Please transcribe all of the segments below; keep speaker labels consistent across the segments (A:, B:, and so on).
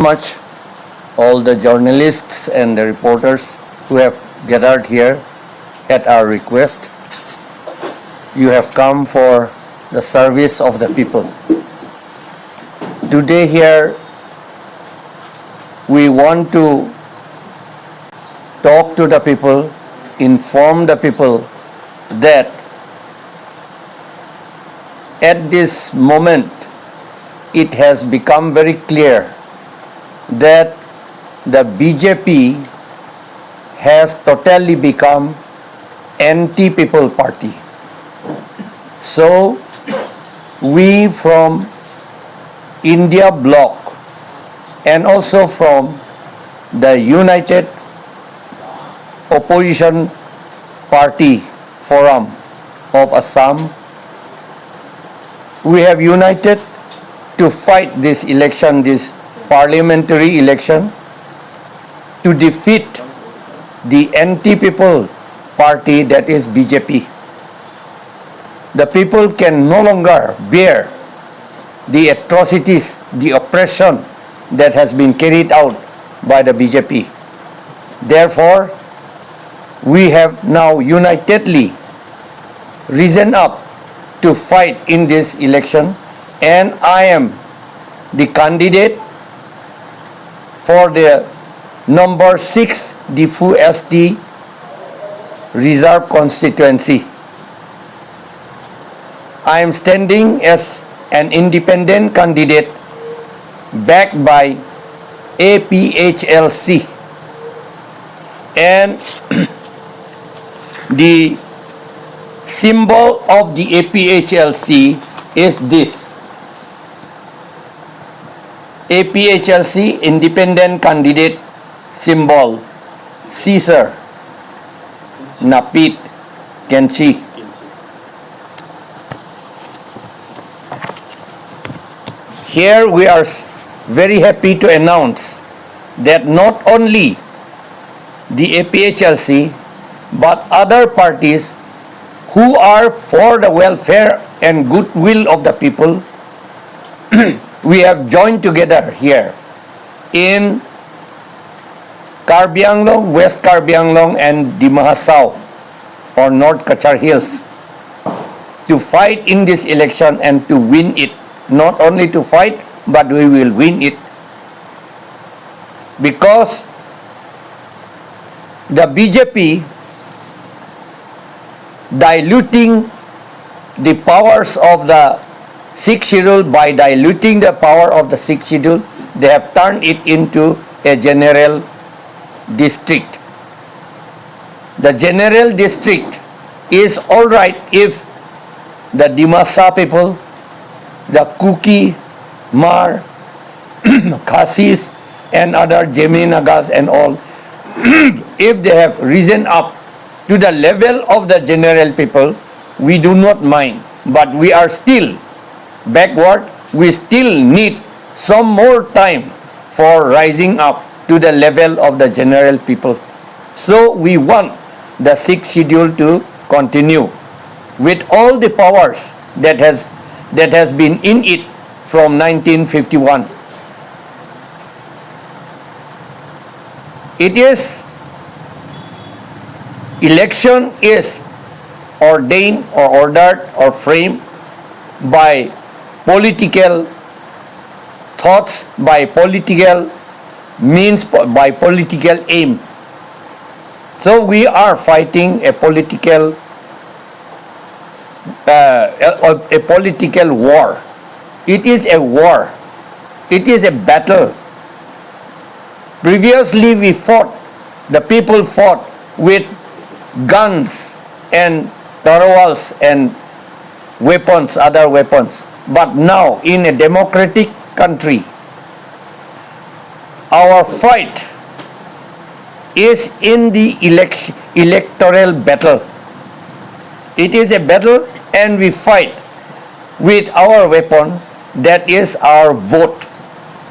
A: Much all the journalists and the reporters who have gathered here at our request. You have come for the service of the people. Today here we want to talk to the people, inform the people that at this moment it has become very clear that the BJP has totally become anti-people party. So we from India bloc and also from the United Opposition Party Forum of Assam, we have united to fight this election, this parliamentary election, to defeat the anti-people party that is BJP. The people can no longer bear the atrocities, the oppression that has been carried out by the BJP. Therefore, we have now unitedly risen up to fight in this election, and I am the candidate for the number 6 Difu SD Reserve Constituency. I am standing as an independent candidate backed by APHLC, and the symbol of the APHLC is this. APHLC independent candidate symbol Caesar Napit Kenchi. Here we are very happy to announce that not only the APHLC but other parties who are for the welfare and goodwill of the people we have joined together here in Karbi Anglong, West Karbi Anglong and Di Mahasao or North Kachar Hills to fight in this election and to win it. Not only to fight, but we will win it, because the BJP diluting the powers of the 6th schedule, by diluting the power of the 6th schedule, they have turned it into a general district. The general district is all right if the Dimasa people, the Kuki, Mar, Khasis and other Jeminagas and all, if they have risen up to the level of the general people, we do not mind. But we are still backward. We still need some more time for rising up to the level of the general people. So we want the 6th schedule to continue with all the powers that has been in it from 1951. Election is ordained or ordered or framed by political thoughts, by political means, by political aim. So we are fighting a political war. It is a war. It is a battle. Previously the people fought with guns and tarwals and weapons, other weapons. But now in a democratic country, our fight is in the electoral battle. It is a battle, and we fight with our weapon, that is our vote.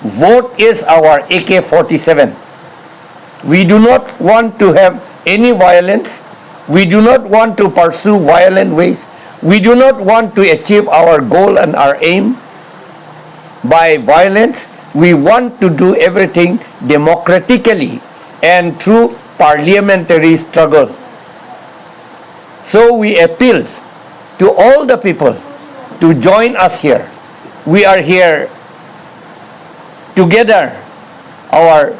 A: Vote is our AK-47. We do not want to have any violence. We do not want to pursue violent ways. We do not want to achieve our goal and our aim by violence. We want to do everything democratically and through parliamentary struggle. So we appeal to all the people to join us here. We are here together, our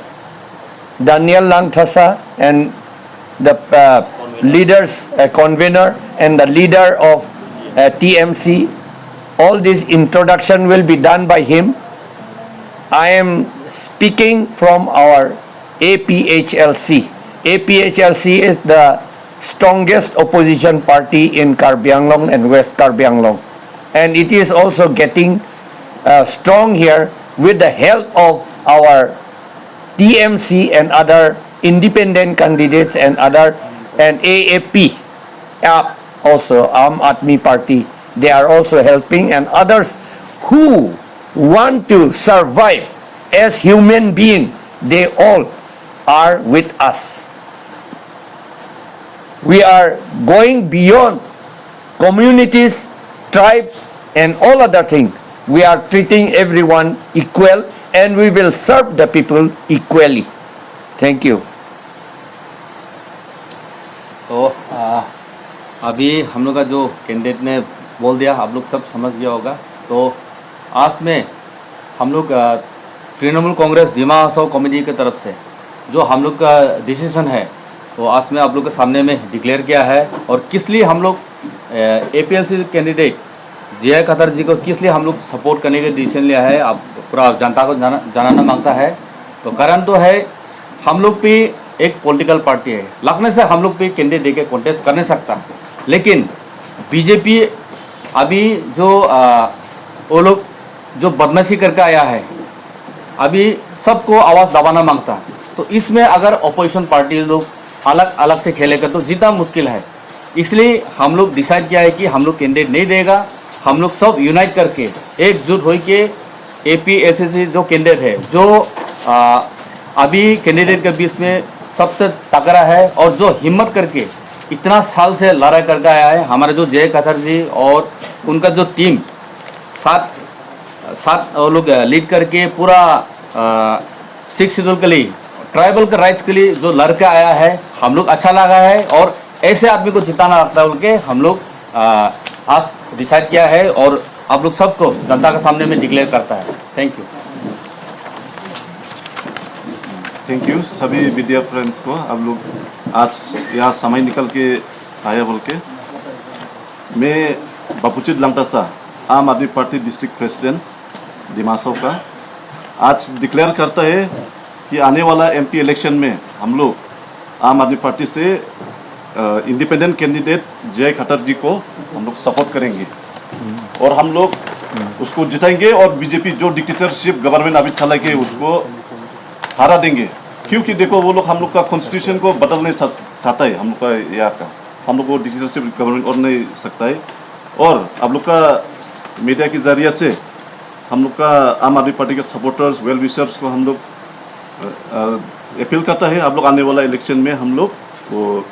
A: Daniel Langthasa and the leaders, convener and the leader of TMC. All this introduction will be done by him. I am speaking from our APHLC. APHLC is the strongest opposition party in Karbi Anglong and West Karbi Anglong. And it is also getting strong here with the help of our TMC and other independent candidates and AAP, also Aam Aadmi Party. They are also helping, and others who want to survive as human beings, they all are with us. We are going beyond communities, tribes, and all other things. We are treating everyone equal, and we will serve the people equally. Thank you.
B: तो अभी हम लोग का जो candidate ने बोल दिया, आप लोग सब समझ गया होगा। तो आज में हम लोग तृणमूल कांग्रेस दिमा हसाओ कमेटी की तरफ से जो हम लोग का डिसीजन है वो आज में आप लोग के सामने में डिक्लेयर किया है। और किस लिए हम लोग APLC कैंडिडेट जे खतर जी को किस लिए हम लोग सपोर्ट करने का डिसीजन लिया है, आप पूरा जनता को जानना मांगता है। तो कारण तो है, हम लोग भी एक पॉलिटिकल पार्टी है, लगने से हम लोग भी कैंडिडेट देके कॉन्टेस्ट कर नहीं सकता। लेकिन बीजेपी अभी जो वो लोग जो बदमाशी करके आया है, अभी सबको आवाज़ दबाना मांगता है। तो इसमें अगर अपोजिशन पार्टी लोग अलग अलग से खेलेगा तो जीतना मुश्किल है। इसलिए हम लोग डिसाइड किया है कि हम लोग कैंडिडेट नहीं देगा, हम लोग सब यूनाइट करके एकजुट हो के APLC जो कैंडिडेट है, जो अभी कैंडिडेट के बीच में सबसे तगड़ा है और जो हिम्मत करके इतना साल से लड़ाई करके आया है, हमारे जो जय खतर जी और उनका जो टीम साथ वो लोग लीड करके पूरा 6 शेड्यूल के लिए, ट्राइबल के राइट्स के लिए जो लड़के आया है, हम लोग अच्छा लगा है। और ऐसे आदमी को जिताना रखता है बोल के हम लोग आज डिसाइड किया है और आप लोग सबको जनता के सामने में डिक्लेयर करता है। Thank you.
C: थैंक यू सभी मीडिया फ्रेंड्स को, आप लोग आज यहाँ समय निकल के आया बोल के। मैं बापूचित लंगथसा, आम आदमी पार्टी डिस्ट्रिक्ट प्रेसिडेंट दिमा हसाओ का, आज डिक्लेयर करता है कि आने वाला MP इलेक्शन में हम लोग आम आदमी पार्टी से इंडिपेंडेंट कैंडिडेट जय खटर जी को हम लोग सपोर्ट करेंगे और हम लोग उसको जिताएंगे और बीजेपी जो डिक्टेटरशिप गवर्नमेंट अभी चला के उसको हरा देंगे। क्योंकि देखो वो लोग हम लोग का कॉन्स्टिट्यूशन को बदलने चाहता है, हम लोग का यहाँ का, हम लोग को डिक्टेटरशिप गवर्नमेंट और नहीं सकता है। और आप लोग का मीडिया के जरिए से हम लोग का आम आदमी पार्टी के सपोर्टर्स, वेल विशर्स को हम लोग अपील करता है, आप लोग आने वाला इलेक्शन में हम लोग वो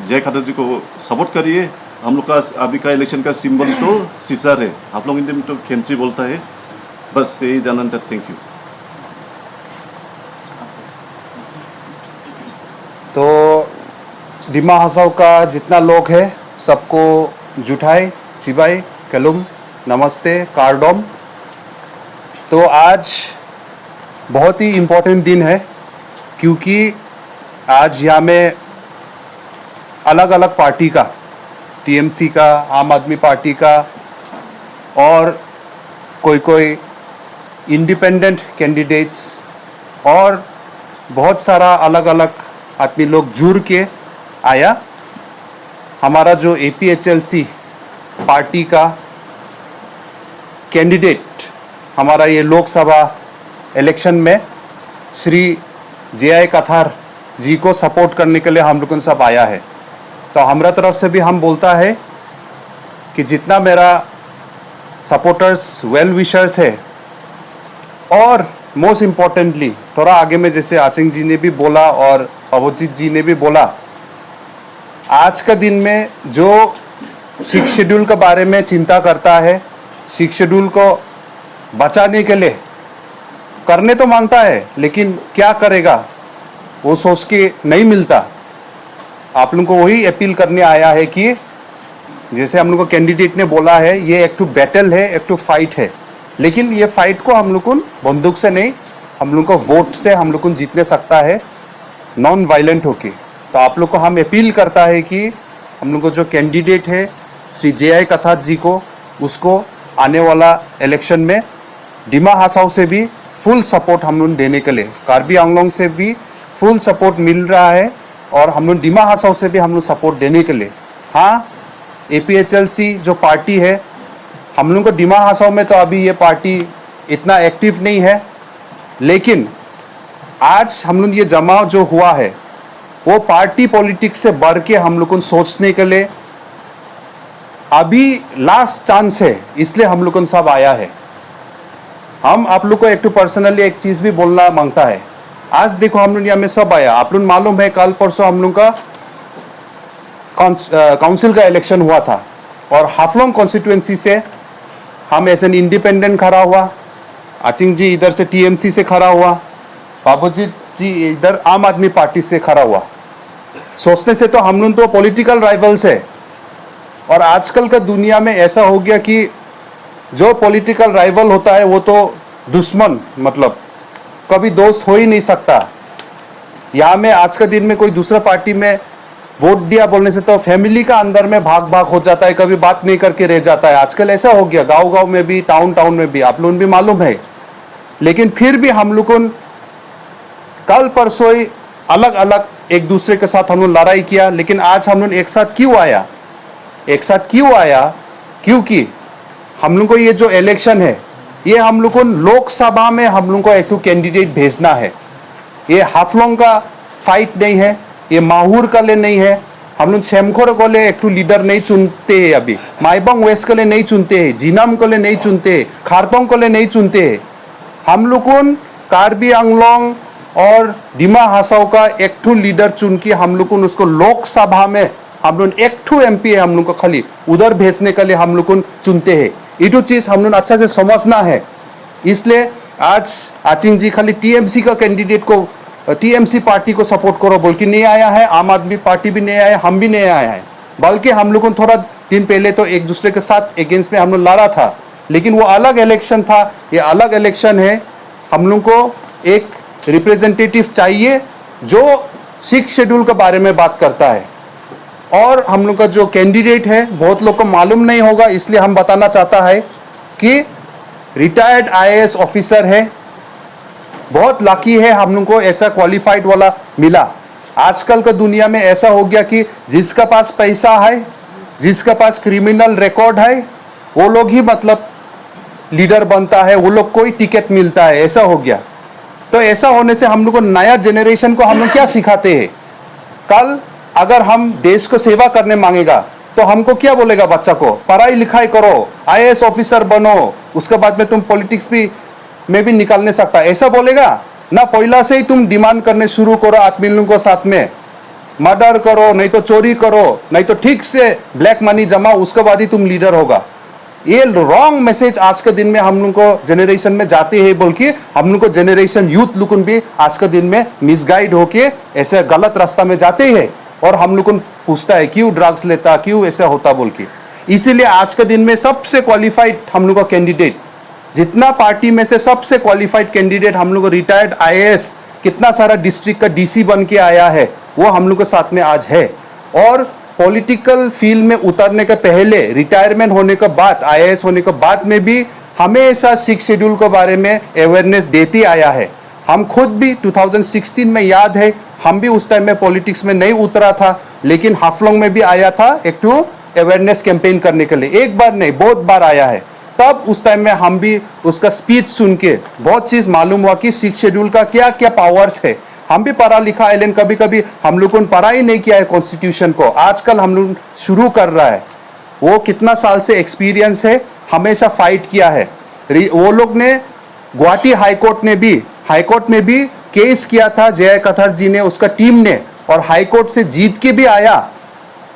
C: जय खतर जी को सपोर्ट करिए। हम लोग का अभी का इलेक्शन का सिंबल तो सीसर है, आप लोग हिंदी में तो कैंची बोलता है। बस यही जानना था। Thank you.
D: तो दिमा हसाओ का जितना लोग है सबको जुठाई, चिबाई, कलुम, नमस्ते, कार्डोम। तो आज बहुत ही इम्पोर्टेंट दिन है क्योंकि आज यहाँ में अलग अलग पार्टी का, TMC का, आम आदमी पार्टी का और कोई इंडिपेंडेंट कैंडिडेट्स और बहुत सारा अलग अलग आदमी लोग जुड़ के आया। हमारा जो APHLC पार्टी का कैंडिडेट हमारा ये लोकसभा इलेक्शन में श्री JI कथार जी को सपोर्ट करने के लिए हम लोगों सब आया है। तो हमारा तरफ से भी हम बोलता है कि जितना मेरा सपोर्टर्स, वेल विशर्स है और मोस्ट इम्पॉर्टेंटली थोड़ा आगे में जैसे आसिंग जी ने भी बोला और अवोजित जी ने भी बोला, आज का दिन में जो 6 शेड्यूल के बारे में चिंता करता है, 6 शेड्यूल को बचाने के लिए करने तो मांगता है लेकिन क्या करेगा वो सोच के नहीं मिलता। आप लोगों को वही अपील करने आया है कि जैसे हम लोग को कैंडिडेट ने बोला है, ये एक तो बैटल है, एक तो फाइट है, लेकिन ये फाइट को हम लोग को बंदूक से नहीं, हम लोग को वोट से हम लोग को जीतने सकता है, नॉन वायलेंट होके। तो आप लोग को हम अपील करता है कि हम लोग को जो कैंडिडेट है श्री JI कथार जी को, उसको आने वाला इलेक्शन में डिमा हासाओ से भी फुल सपोर्ट हम लोग देने के लिए, कार्बी आंगलोंग से भी फुल सपोर्ट मिल रहा है और हम लोग डिमा हासाओ से भी हम लोग सपोर्ट देने के लिए। हाँ, APHLC जो पार्टी है, हम लोग को डिमा हासाओ में तो अभी ये पार्टी इतना एक्टिव नहीं है, लेकिन आज हम लोग ये जमाव जो हुआ है वो पार्टी पॉलिटिक्स से बढ़ के हम लोग को सोचने के लिए अभी लास्ट चांस है, इसलिए हम लोग को सब आया है। हम आप लोग को एक तो पर्सनली एक चीज भी बोलना मांगता है। आज देखो हम लोग यहाँ में सब आया, आप लोग मालूम है कल परसों हम लोग का काउंसिल का इलेक्शन हुआ था और हाफलोंग कॉन्स्टिट्यूएंसी से हम एज एन इंडिपेंडेंट खड़ा हुआ, आचिंग जी इधर से TMC से खड़ा हुआ, बाबूजी जी इधर आम आदमी पार्टी से खड़ा हुआ। सोचने से तो हम लोग तो पॉलिटिकल राइवल्स है और आजकल का दुनिया में ऐसा हो गया कि जो पॉलिटिकल राइवल होता है वो तो दुश्मन, मतलब कभी दोस्त हो ही नहीं सकता। यहाँ में आज का दिन में कोई दूसरा पार्टी में वोट दिया बोलने से तो फैमिली का अंदर में भाग भाग हो जाता है, कभी बात नहीं करके रह जाता है। आजकल ऐसा हो गया, गांव गांव में भी, टाउन टाउन में भी, आप लोगों भी मालूम है। लेकिन फिर भी हम लोग कल परसों ही अलग अलग एक दूसरे के साथ हम लोग लड़ाई किया, लेकिन आज हम लोग एक साथ क्यों आया? एक साथ क्यों आया? क्योंकि हम लोग को ये जो इलेक्शन है, ये हम लोग को लोकसभा में हम लोग को एक तो कैंडिडेट भेजना है। ये हाफलोंग का फाइट नहीं है, ये माहूर का लिए नहीं है। हम लोग शेमखोर को लिए एक तो लीडर नहीं चुनते हैं, अभी माइबंग वेस्ट के लिए नहीं चुनते हैं, जीनाम को लिए नहीं चुनते हैं, खारपोंग को लिए नहीं चुनते हैं। हम लोग को कार्बी आंगलोंग और डिमा हासाओ का एक ठो लीडर चुन के हम लोग को उसको लोकसभा में हम लोग एक ठो MP है, हम लोग को खाली उधर भेजने के लिए हम लोग को चुनते हैं। ये तो चीज हम लोग अच्छा से समझना है। इसलिए आज आचिंग जी खाली TMC का कैंडिडेट को, TMC पार्टी को सपोर्ट करो बोल के नहीं आया है, आम आदमी पार्टी भी नहीं आया, हम भी नहीं आया है। बल्कि हम लोग को थोड़ा दिन पहले तो एक दूसरे के साथ अगेंस्ट में हम लोग लड़ा था, लेकिन वो अलग इलेक्शन था, ये अलग इलेक्शन है। हम लोग को एक रिप्रेजेंटेटिव चाहिए जो 6 शेड्यूल के बारे में बात करता है। और हम लोग का जो कैंडिडेट है बहुत लोग को मालूम नहीं होगा, इसलिए हम बताना चाहता है कि रिटायर्ड IAS ऑफिसर है, बहुत लकी है हम लोग को ऐसा क्वालिफाइड वाला मिला। आजकल का दुनिया में ऐसा हो गया कि जिसका पास पैसा है, जिसका पास क्रिमिनल रिकॉर्ड है, वो लोग ही मतलब लीडर बनता है, वो लोग को ही टिकट मिलता है, ऐसा हो गया। तो ऐसा होने से हम लोग को नया जनरेशन को हम लोग क्या सिखाते हैं? कल अगर हम देश को सेवा करने मांगेगा तो हमको क्या बोलेगा बच्चा को? पढ़ाई लिखाई करो, IAS ऑफिसर बनो, उसके बाद में तुम पॉलिटिक्स भी में भी निकालने सकता, ऐसा बोलेगा ना? पहला से ही तुम डिमांड करने शुरू करो आदमी लोगों को, साथ में मर्डर करो, नहीं तो चोरी करो, नहीं तो ठीक से ब्लैक मनी जमाओ, उसके बाद ही तुम लीडर होगा। ये रॉन्ग मैसेज आज के दिन में हम लोग को जनरेशन में जाते हैं, बोल के हम लोग को जनरेशन यूथ लोग भी आज के दिन में मिसगाइड होके ऐसे गलत रास्ता में जाते हैं और हम लोग को पूछता है क्यों ड्रग्स लेता, क्यों ऐसा होता बोल के। इसीलिए आज के दिन में सबसे क्वालिफाइड हम लोग का कैंडिडेट, जितना पार्टी में से सबसे क्वालिफाइड कैंडिडेट हम लोग को रिटायर्ड IAS, कितना सारा डिस्ट्रिक्ट का DC बन के आया है, वो हम लोग के साथ में आज है। और पॉलिटिकल फील्ड में उतरने के पहले, रिटायरमेंट होने के बाद, IAS होने के बाद में भी हमेशा 6 शेड्यूल के बारे में अवेयरनेस देती आया है। हम खुद भी 2016 में याद है, हम भी उस टाइम में पॉलिटिक्स में नहीं उतरा था, लेकिन हाफलोंग में भी आया था एक टू अवेयरनेस कैंपेन करने के लिए। एक बार नहीं, बहुत बार आया है। तब उस टाइम में हम भी उसका स्पीच सुन के बहुत चीज मालूम हुआ कि 6 शेड्यूल का क्या क्या पावर्स है। हम भी पढ़ा लिखा है, लेकिन कभी कभी हम लोगों ने पढ़ा ही नहीं किया है कॉन्स्टिट्यूशन को। आजकल हम लोग शुरू कर रहा है। वो कितना साल से एक्सपीरियंस है, हमेशा फाइट किया है। वो लोग ने गुवाहाटी हाईकोर्ट में भी केस किया था, JI कथार जी ने, उसका टीम ने, और हाईकोर्ट से जीत के भी आया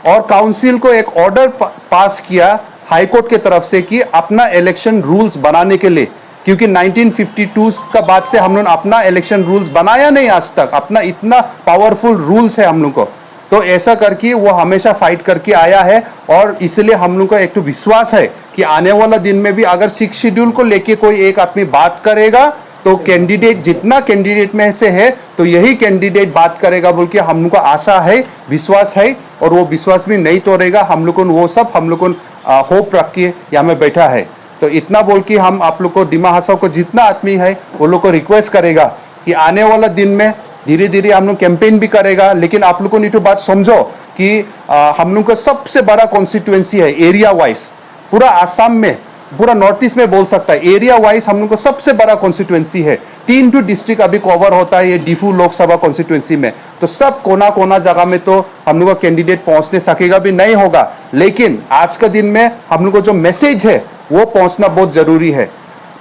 D: और काउंसिल को एक ऑर्डर पास किया हाईकोर्ट के तरफ से कि अपना इलेक्शन रूल्स बनाने के लिए क्योंकि 1952 का बाद से हम लोग अपना इलेक्शन रूल्स बनाया नहीं आज तक, अपना इतना पावरफुल रूल्स है हम लोग को, तो ऐसा करके वो हमेशा फाइट करके आया है। और इसलिए हम लोग को एक तो विश्वास है कि आने वाला दिन में भी अगर 6 शेड्यूल को लेके कोई एक आदमी बात करेगा तो कैंडिडेट जितना कैंडिडेट में से है तो यही कैंडिडेट बात करेगा बोल के हम लोग को आशा है, विश्वास है, और वो विश्वास भी नहीं तोड़ेगा। हम लोग को वो सब हम लोग को होप रख के यहाँ में बैठा है। तो इतना बोल के हम आप लोग को डिमा हसाओ को जितना आदमी है वो लोग को रिक्वेस्ट करेगा कि आने वाला दिन में धीरे धीरे हम लोग कैंपेन भी करेगा, लेकिन आप लोग को नहीं तो बात समझो कि हम लोग का सबसे बड़ा कॉन्स्टिट्यूएंसी है एरिया वाइज, पूरा आसाम में, पूरा नॉर्थ ईस्ट में बोल सकता है, एरिया वाइज हम लोग को सबसे बड़ा कॉन्स्टिट्यूएंसी है। 3 डिस्ट्रिक्ट अभी कवर होता है ये डिफू लोकसभा कॉन्स्टिट्यूएंसी में, तो सब कोना कोना जगह में तो हम लोग का कैंडिडेट पहुंचने सकेगा भी नहीं होगा, लेकिन आज का दिन में हम लोग को जो मैसेज है वो पहुंचना बहुत जरूरी है।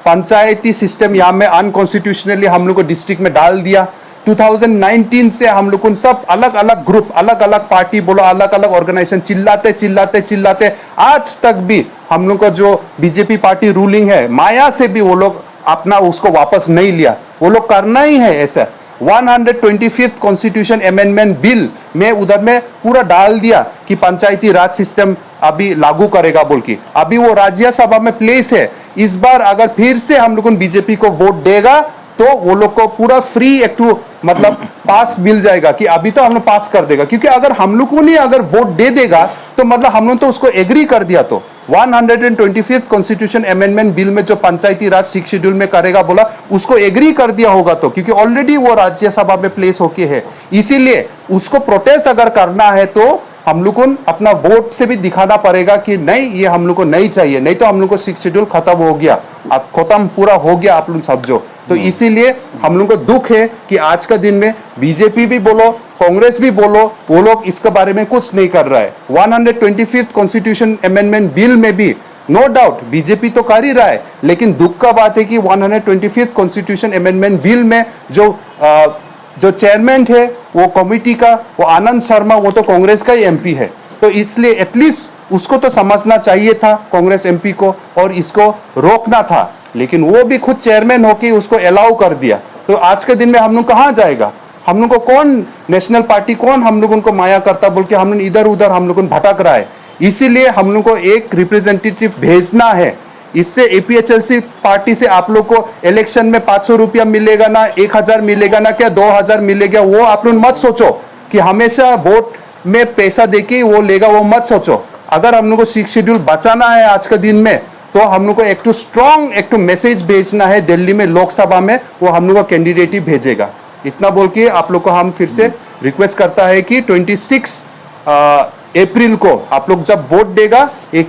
D: पंचायती सिस्टम यहाँ में अनकॉन्स्टिट्यूशनली हम लोग को डिस्ट्रिक्ट में डाल दिया। 2019 से हम लोग सब अलग अलग ग्रुप, अलग अलग पार्टी बोलो, अलग अलग ऑर्गेनाइजेशन चिल्लाते चिल्लाते चिल्लाते आज तक भी हम लोग का जो बीजेपी पार्टी रूलिंग है माया से भी वो लोग अपना उसको वापस नहीं लिया। वो लोग करना ही है ऐसा। 125th कॉन्स्टिट्यूशन अमेंडमेंट बिल में उधर में पूरा डाल दिया कि पंचायती राज सिस्टम अभी लागू करेगा बोल के। अभी वो राज्यसभा में प्लेस है। इस बार अगर फिर से हम लोग बीजेपी को वोट देगा तो वो लोग को पूरा फ्री एक मतलब पास मिल जाएगा कि अभी तो हम लोग पास कर देगा, क्योंकि अगर हम लोग को नहीं अगर वोट दे देगा तो मतलब हम लोग तो उसको एग्री कर दिया। तो 125th कॉन्स्टिट्यूशन अमेंडमेंट बिल में जो पंचायती राज 6 शेड्यूल में करेगा बोला उसको एग्री कर दिया होगा, तो क्योंकि ऑलरेडी वो राज्यसभा में प्लेस होके है, इसीलिए उसको प्रोटेस्ट अगर करना है तो हम लोग को अपना वोट से भी दिखाना पड़ेगा कि नहीं ये हम लोग को नहीं चाहिए, नहीं तो हम लोग को 6 शेड्यूल खत्म हो गया, अब खत्म पूरा हो गया आप लोग समझो। तो इसीलिए हम लोग को दुख है कि आज का दिन में बीजेपी भी बोलो कांग्रेस भी बोलो वो लोग इसके बारे में कुछ नहीं कर रहा है। 125th कॉन्स्टिट्यूशन अमेंडमेंट बिल में भी नो डाउट बीजेपी तो कर ही रहा है, लेकिन दुख का बात है कि 125th कॉन्स्टिट्यूशन अमेंडमेंट बिल में जो चेयरमैन है वो कमेटी का वो आनंद शर्मा वो तो कांग्रेस का ही एमपी है, तो इसलिए एटलीस्ट उसको तो समझना चाहिए था कांग्रेस एमपी को और इसको रोकना था, लेकिन वो भी खुद चेयरमैन होके उसको अलाउ कर दिया। तो आज के दिन में हम लोग कहाँ जाएगा? हम लोग को कौन नेशनल पार्टी कौन हम लोग उनको माया करता बोल के हम लोग इधर उधर हम लोग भटक रहा है। इसीलिए हम लोग को एक रिप्रेजेंटेटिव भेजना है। इससे एपीएचएलसी पार्टी से आप लोग को इलेक्शन में 500 रुपया मिलेगा ना 1000 मिलेगा ना क्या 2000 मिलेगा, वो आप लोग मत सोचो कि हमेशा वोट में पैसा देके वो लेगा, वो मत सोचो। अगर हम लोग को 6 शेड्यूल बचाना है आज के दिन में तो हम लोग को एक तो स्ट्रॉन्ग एक तो मैसेज भेजना है दिल्ली में लोकसभा में, वो हम लोग का कैंडिडेट ही भेजेगा। इतना बोल के आप लोग को हम फिर से रिक्वेस्ट करता है कि 26 अप्रैल को आप लोग जब वोट देगा ये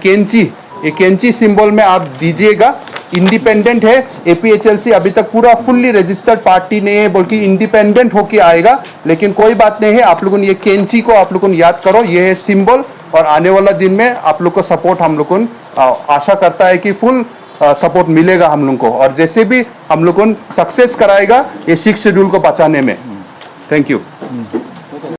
D: कैंची सिंबल में आप दीजिएगा। इंडिपेंडेंट है एपीएचएलसी, अभी तक पूरा फुल्ली रजिस्टर्ड पार्टी नहीं है बोल के इंडिपेंडेंट होके आएगा, लेकिन कोई बात नहीं है। आप लोगों ने ये कैंची को आप लोगों ने याद करो, ये है सिंबल, और आने वाला दिन में आप लोग को सपोर्ट हम लोग को आशा करता है कि फुल सपोर्ट मिलेगा हम लोग को, और जैसे भी हम लोग को सक्सेस कराएगा ये 6 शेड्यूल को बचाने में। Thank you.